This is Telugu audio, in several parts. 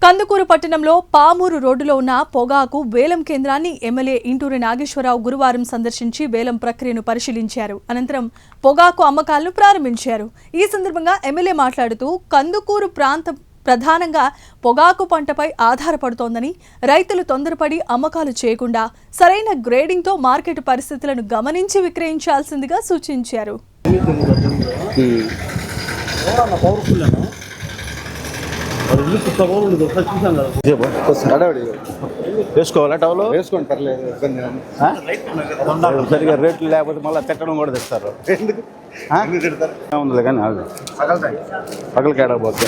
కందుకూరు పట్టణంలో పామూరు రోడ్డులో ఉన్న పొగాకు వేలం కేంద్రాన్ని ఎమ్మెల్యే ఇంటూరి నాగేశ్వరరావు గురువారం సందర్శించి వేలం ప్రక్రియను పరిశీలించారు. అనంతరం పొగాకు అమ్మకాలను ప్రారంభించారు. ఈ సందర్భంగా ఎమ్మెల్యే మాట్లాడుతూ కందుకూరు ప్రాంతం ప్రధానంగా పొగాకు పంటపై ఆధారపడుతోందని, రైతులు తొందరపడి అమ్మకాలు చేయకుండా సరైన గ్రేడింగ్తో మార్కెట్ పరిస్థితులను గమనించి విక్రయించాల్సిందిగా సూచించారు. వేసుకోవాలా టవల్ వేసుకోండి, పర్లేదు. సరిగా రేట్లు లేకపోతే మళ్ళీ తిట్టడం కూడా తెస్తారు. ఉంది కానీ పగలకి ఏడకపోతే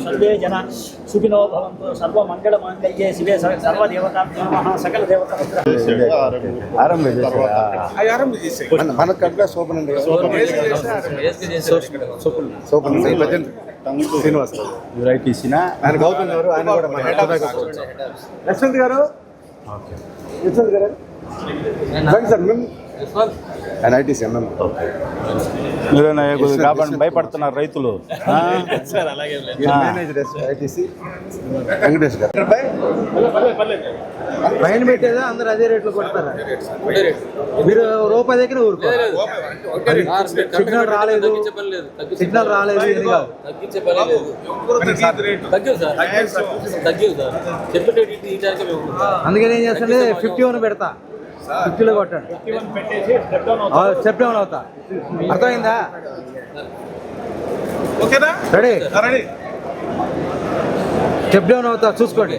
सर्वे जना सुखिनो भवन्तु सर्वमङ्गलमाङ्गल्ये शिवे सर्वदेवताभ्यो नमः सकल देवता శ్రీనివాస్ రైటీసీనా ఆయన గౌతమ్ గారు, ఆయన కూడా యశ్వంత్ గారు, యశ్వంత్ గారు సార్ మేము మీరు భయపడుతున్నారు రైతులు. వెంకటేష్ గారు పైన పెట్టేదా అందరు అదే రేట్లు కొడతారా? మీరు రూపాయి దగ్గర ఊరుకో. సిగ్నల్ రాలేదు, సిగ్నల్ రాలేదు, అందుకని ఏం చేస్తాంటే 51 పెడతా, 50లో కొట్టండి. స్టెప్ డౌన్ అవుతా. అర్థమైందా? రెడీ? స్టెప్ డౌన్ అవుతా, చూసుకోండి.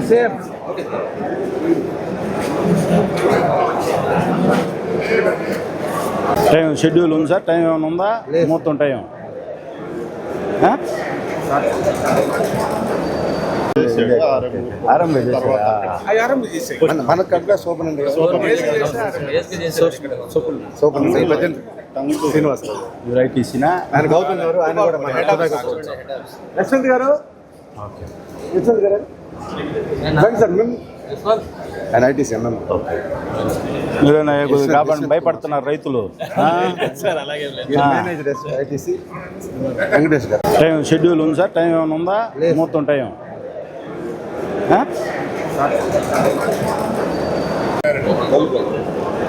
సేమ్ టైం షెడ్యూల్ ఉంది సార్? టైం ఏమైనా ఉందా? మొత్తం టైం శ్రీనివాస్ రైటీసీనా ఆయన గౌతమ్ గారు, ఆయన కూడా యశ్వంత్ గారు, యశ్వంత్ గారు సార్ మేము మీరు భయపడుతున్నారు రైతులు. వెంకటేష్ గారు టైం షెడ్యూల్ ఉంది సార్? టైం ఏమైనా ఉందా? మొత్తం టైం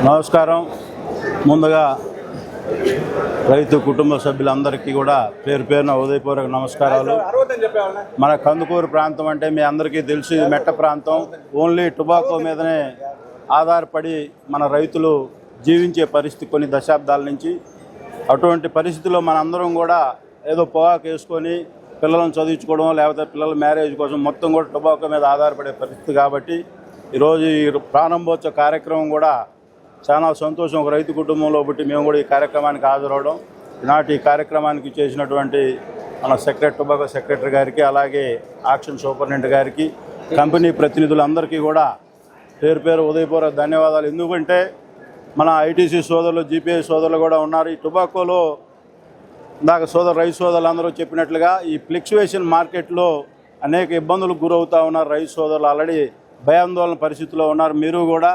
నమస్కారం. ముందుగా రైతు కుటుంబ సభ్యులందరికీ కూడా పేరు పేరున ఉదయపూర్వక నమస్కారాలు. మన కందుకూరు ప్రాంతం అంటే మీ అందరికీ తెలిసి మెట్ట ప్రాంతం. ఓన్లీ టొబాకో మీదనే ఆధారపడి మన రైతులు జీవించే పరిస్థితి కొన్ని దశాబ్దాల నుంచి. అటువంటి పరిస్థితుల్లో మనందరం కూడా ఏదో పొగాకు వేసుకొని పిల్లలను చదివించుకోవడం, లేకపోతే పిల్లల మ్యారేజ్ కోసం మొత్తం కూడా టొబాకో మీద ఆధారపడే పరిస్థితి. కాబట్టి ఈరోజు ఈ ప్రారంభోత్సవ కార్యక్రమం కూడా చాలా సంతోషం. ఒక రైతు కుటుంబంలో బట్టి మేము కూడా ఈ కార్యక్రమానికి హాజరవడం. ఈనాటి ఈ కార్యక్రమానికి చేసినటువంటి మన టొబాకో సెక్రటరీ గారికి, అలాగే ఆక్షన్ సూపరింటెండెంట్ గారికి, కంపెనీ ప్రతినిధులందరికీ కూడా పేరు పేరు ఉదయపూర్వక ధన్యవాదాలు. ఎందుకంటే మన ఐటీసీ సోదరులు, జీపీఐ సోదరులు కూడా ఉన్నారు. ఈ టొబాకోలో ఇందాక రైతు సోదరులు అందరూ చెప్పినట్లుగా ఈ ఫ్లక్చువేషన్ మార్కెట్లో అనేక ఇబ్బందులకు గురవుతూ ఉన్నారు రైతు సోదరులు. ఆల్రెడీ భయాందోళన పరిస్థితిలో ఉన్నారు. మీరు కూడా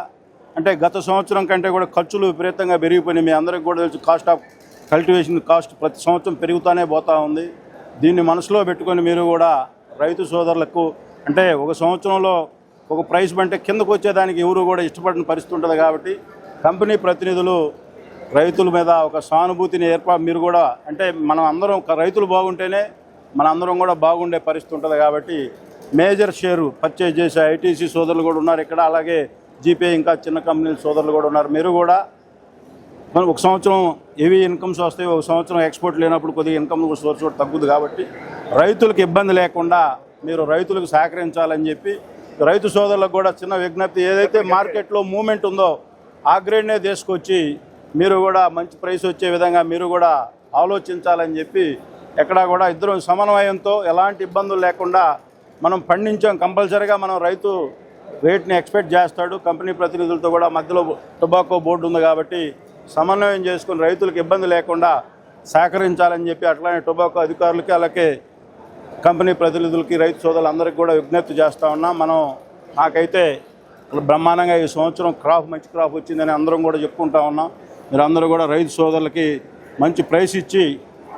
అంటే గత సంవత్సరం కంటే కూడా ఖర్చులు విపరీతంగా పెరిగిపోయినాయి. మీ అందరికీ కూడా తెలుసు, కాస్ట్ ఆఫ్ కల్టివేషన్ కాస్ట్ ప్రతి సంవత్సరం పెరుగుతూనే పోతూ ఉంది. దీన్ని మనసులో పెట్టుకొని మీరు కూడా రైతు సోదరులకు అంటే ఒక సంవత్సరంలో ఒక ప్రైస్ అంటే కిందకు వచ్చేదానికి ఎవరు కూడా ఇష్టపడిన పరిస్థితి ఉంటుంది. కాబట్టి కంపెనీ ప్రతినిధులు రైతుల మీద ఒక సానుభూతిని మీరు కూడా అంటే మనం అందరం రైతులు బాగుంటేనే మన అందరం కూడా బాగుండే పరిస్థితి ఉంటుంది. కాబట్టి మేజర్ షేరు పర్చేజ్ చేసే ఐటీసీ సోదరులు కూడా ఉన్నారు ఇక్కడ. అలాగే జీపీఐ ఇంకా చిన్న కంపెనీల సోదరులు కూడా ఉన్నారు. మీరు కూడా మనం ఒక సంవత్సరం హెవీ ఇన్కమ్స్ వస్తాయి, ఒక సంవత్సరం ఎక్స్పోర్ట్ లేనప్పుడు కొద్దిగా ఇన్కమ్ సోర్స్ కూడా తగ్గుద్ది. కాబట్టి రైతులకు ఇబ్బంది లేకుండా మీరు రైతులకు సహకరించాలని చెప్పి రైతు సోదరులకు కూడా చిన్న విజ్ఞప్తి. ఏదైతే మార్కెట్లో మూమెంట్ ఉందో ఆ గ్రేడ్నే తీసుకొచ్చి మీరు కూడా మంచి ప్రైస్ వచ్చే విధంగా మీరు కూడా ఆలోచించాలని చెప్పి ఎక్కడా కూడా ఇద్దరు సమన్వయంతో ఎలాంటి ఇబ్బందులు లేకుండా మనం పండించాం. కంపల్సరీగా మనం రైతు రేట్ని ఎక్స్పెక్ట్ చేస్తాడు. కంపెనీ ప్రతినిధులతో కూడా మధ్యలో టొబాకో బోర్డు ఉంది కాబట్టి సమన్వయం చేసుకుని రైతులకు ఇబ్బంది లేకుండా సహకరించాలని చెప్పి అట్లానే టొబాకో అధికారులకి అలాగే కంపెనీ ప్రతినిధులకి రైతు సోదరులందరికీ కూడా విజ్ఞప్తి చేస్తూ ఉన్నాం. నాకైతే బ్రహ్మాండంగా ఈ సంవత్సరం మంచి క్రాప్ వచ్చిందని అందరం కూడా చెప్పుకుంటా ఉన్నాం. మీరు అందరూ కూడా రైతు సోదరులకి మంచి ప్రైస్ ఇచ్చి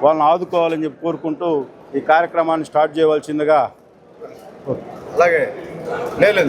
వాళ్ళని ఆదుకోవాలని చెప్పి కోరుకుంటూ ఈ కార్యక్రమాన్ని స్టార్ట్ చేయవలసిందిగా అలాగే లేదు